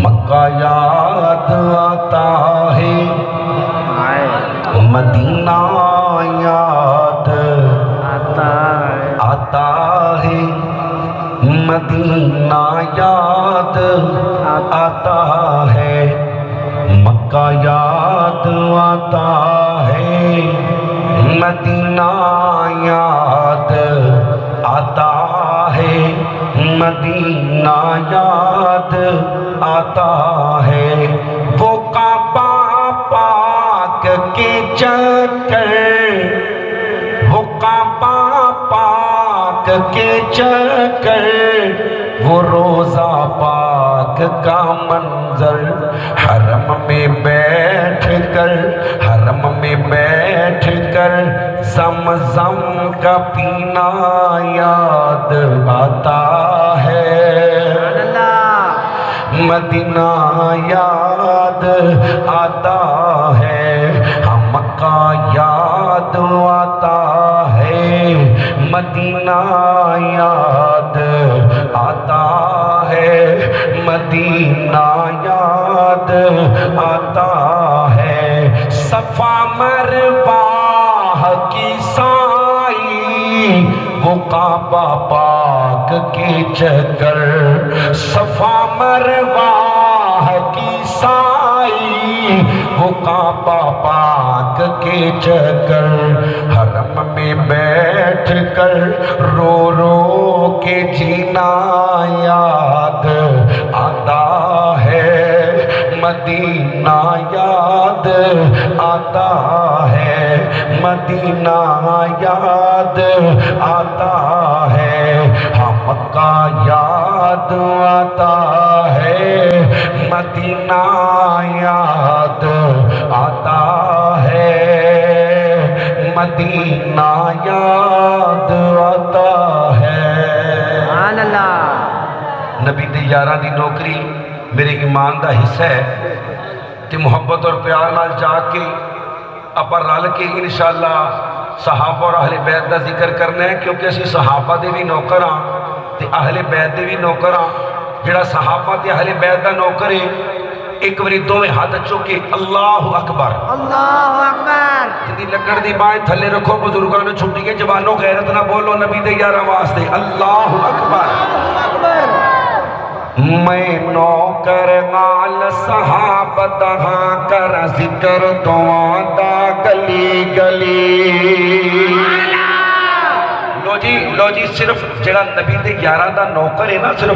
مکہ یاد آتا ہے، مدینہ یاد آتا ہے، مدینہ یاد آتا ہے، مکہ یاد آتا ہے، مدینہ یاد آتا ہے، مدینہ یاد آتا ہے۔ وہ کعبہ پاک کے چکر، وہ کعبہ پاک کے چکر، وہ روضہ پاک کا منظر، حرم میں بیٹھ کر، حرم میں بیٹھ کر زمزم کا پینا یاد آتا ہے، مدینہ یاد آتا ہے، مکہ یاد آتا ہے، مدینہ یاد آتا ہے، مدینہ یاد آتا ہے۔ صفا مروہ کی سائی، وہ کعبہ پاک کے چکر، صفا مروہ کی سائی، وہ کعبہ پاک کے چکر، حرم میں بیٹھ کر رو رو کے جینا یاد آتا ہے، مدینہ یاد آتا ہے، مدینہ یاد آتا ہے، مکہ یاد آتا ہے، مدینہ یاد آتا ہے، مدینہ یاد آتا ہے۔ سبحان اللہ۔ نبی دے یاراں دی نوکری میرے ایمان دا حصہ ہے، تے محبت اور پیار نال جا کے اپا رل کے انشاءاللہ صحابہ اور اہل بیت دا ذکر کرنا ہے، کیونکہ اسی صحابہ دے بھی نوکر ہاں تے اہل بیت دے بھی نوکر ہاں۔ جڑا صحابہ تے اہل بیت دا نوکر ہے، ایک واری دوویں ہاتھ چوکے اللہ اکبر، اللہ اکبر۔ جدی لکڑ دی بائیں تھلے رکھو، بزرگاں نے چھٹی کے جوانوں غیرت نہ بولو نبی دے یاراں واسطے اللہ اکبر۔ میں نوکر نال صحابت ہاں کر ذکر دعا دا گلی گلی۔ لو جی صرف جڑا نبی دے یاراں دا نوکر ہے نا، صرف